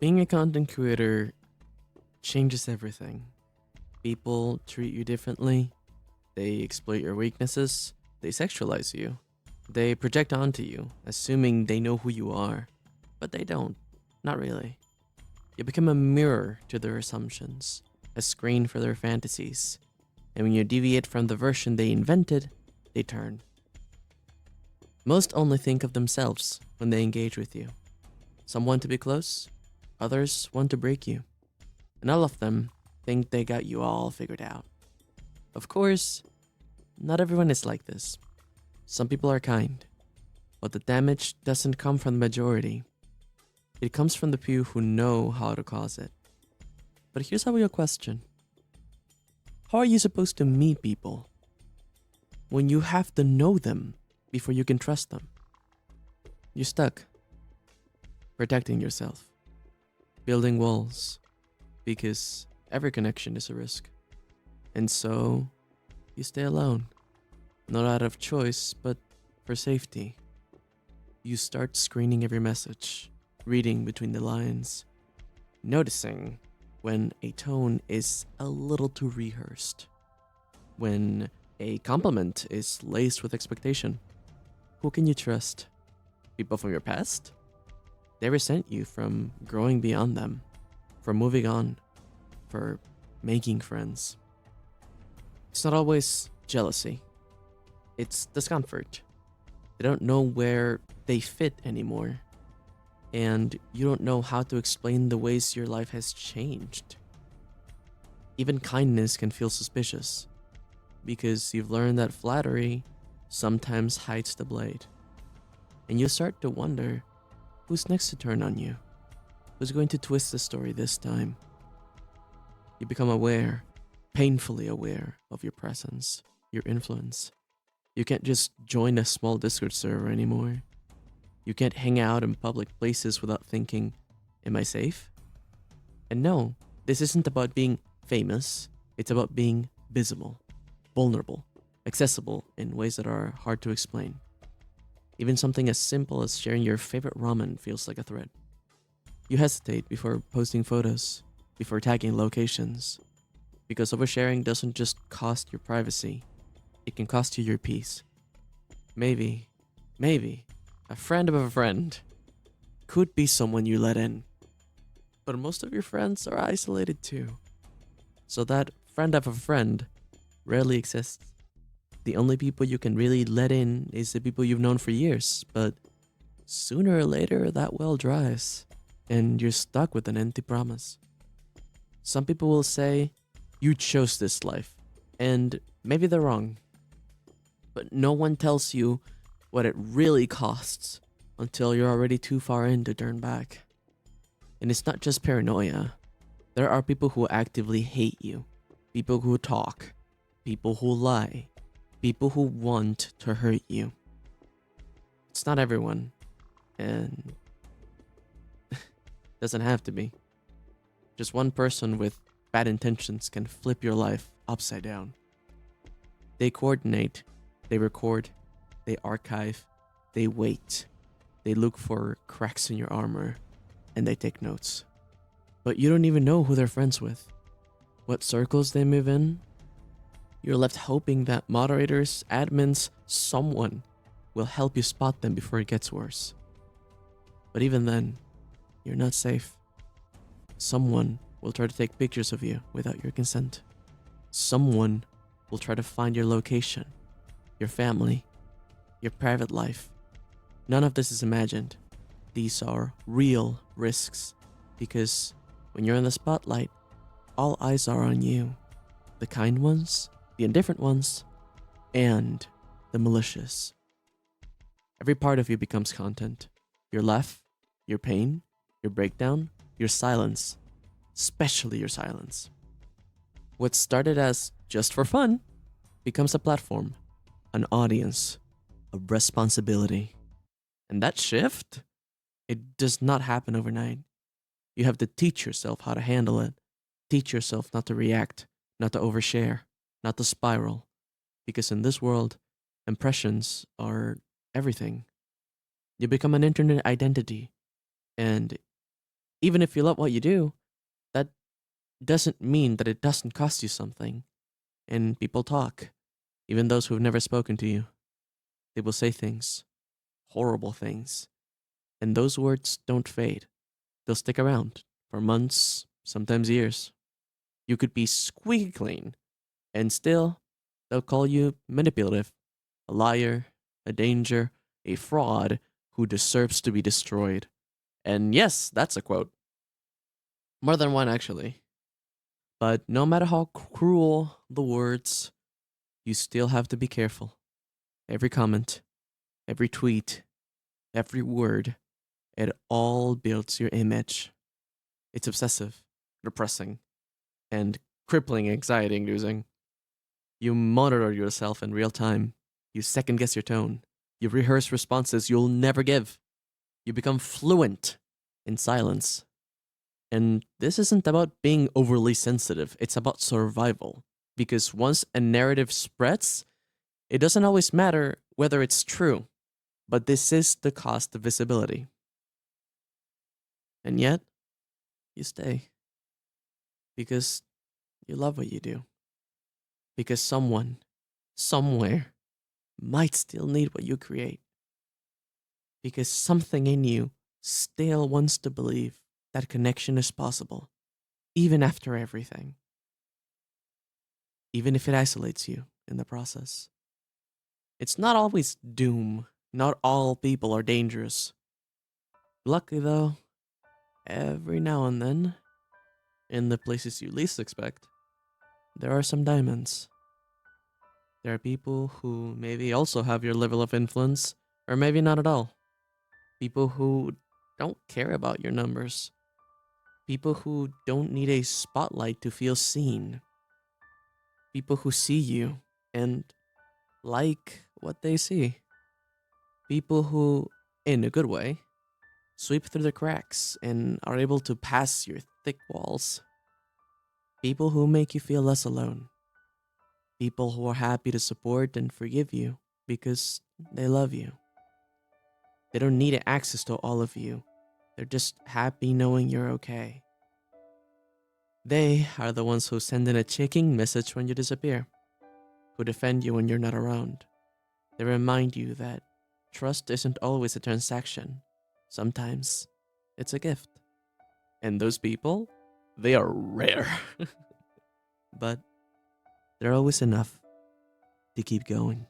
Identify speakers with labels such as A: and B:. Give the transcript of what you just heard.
A: Being a content creator changes everything. People treat you differently, they exploit your weaknesses, they sexualize you, they project onto you, assuming they know who you are. But they don't. Not really. You become a mirror to their assumptions, a screen for their fantasies. And when you deviate from the version they invented, they turn. Most only think of themselves when they engage with you. Some want to be close, others want to break you. And all of them think they got you all figured out. Of course, not everyone is like this. Some people are kind, but the damage doesn't come from the majority. It comes from the few who know how to cause it. But here's how your question. How are you supposed to meet people when you have to know them before you can trust them? You're stuck, protecting yourself, building walls, because every connection is a risk. And so, you stay alone. Not out of choice, but for safety. You start screening every message, reading between the lines, noticing when a tone is a little too rehearsed, when a compliment is laced with expectation. Who can you trust? People from your past? They resent you from growing beyond them, for moving on, for making friends. It's not always jealousy. It's discomfort. They don't know where they fit anymore. And you don't know how to explain the ways your life has changed. Even kindness can feel suspicious, because you've learned that flattery sometimes hides the blade. And you start to wonder, who's next to turn on you? Who's going to twist the story this time? You become aware, painfully aware of your presence, your influence. You can't just join a small Discord server anymore. You can't hang out in public places without thinking, am I safe? And no, this isn't about being famous. It's about being visible, vulnerable, accessible in ways that are hard to explain. Even something as simple as sharing your favorite ramen feels like a threat. You hesitate before posting photos, before tagging locations, because oversharing doesn't just cost your privacy, it can cost you your peace. Maybe, a friend of a friend could be someone you let in, but most of your friends are isolated too. So that friend of a friend rarely exists. The only people you can really let in is the people you've known for years, but sooner or later that well dries, and you're stuck with an empty promise. Some people will say, you chose this life, and maybe they're wrong. But no one tells you what it really costs until you're already too far in to turn back. And it's not just paranoia. There are people who actively hate you, people who talk, people who lie, people who want to hurt you. It's not everyone, and doesn't have to be. Just one person with bad intentions can flip your life upside down. They coordinate, they record, they archive, they wait, they look for cracks in your armor, and they take notes. But you don't even know who they're friends with, what circles they move in. You're left hoping that moderators, admins, someone will help you spot them before it gets worse. But even then, you're not safe. Someone will try to take pictures of you without your consent. Someone will try to find your location, your family, your private life. None of this is imagined. These are real risks, because when you're in the spotlight, all eyes are on you. The kind ones, the indifferent ones, and the malicious. Every part of you becomes content. Your laugh, your pain, your breakdown, your silence, especially your silence. What started as just for fun becomes a platform, an audience, a responsibility. And that shift, it does not happen overnight. You have to teach yourself how to handle it. Teach yourself not to react, not to overshare, not to spiral. Because in this world, impressions are everything. You become an internet identity, and Even if you love what you do, that doesn't mean that it doesn't cost you something. And people talk, even those who've never spoken to you. They will say things, horrible things, and those words don't fade. They'll stick around for months, sometimes years. You could be squeaky clean, and still, they'll call you manipulative, a liar, a danger, a fraud who deserves to be destroyed. And yes, that's a quote. More than one, actually. But no matter how cruel the words, you still have to be careful. Every comment, every tweet, every word, it all builds your image. It's obsessive, depressing, and crippling anxiety inducing. You monitor yourself in real time. You second guess your tone. You rehearse responses you'll never give. You become fluent in silence. And this isn't about being overly sensitive, it's about survival. Because once a narrative spreads, it doesn't always matter whether it's true, but this is the cost of visibility. And yet, you stay. Because you love what you do. Because someone, somewhere, might still need what you create. Because something in you still wants to believe that connection is possible, even after everything. Even if it isolates you in the process. It's not always doom. Not all people are dangerous. Luckily, though, every now and then, in the places you least expect, there are some diamonds. There are people who maybe also have your level of influence, or maybe not at all. People who don't care about your numbers. People who don't need a spotlight to feel seen. People who see you and like what they see. People who, in a good way, sweep through the cracks and are able to pass your thick walls. People who make you feel less alone. People who are happy to support and forgive you because they love you. They don't need access to all of you. They're just happy knowing you're okay. They are the ones who send in a checking message when you disappear, who defend you when you're not around. They remind you that trust isn't always a transaction. Sometimes it's a gift. And those people, they are rare. But they're always enough to keep going.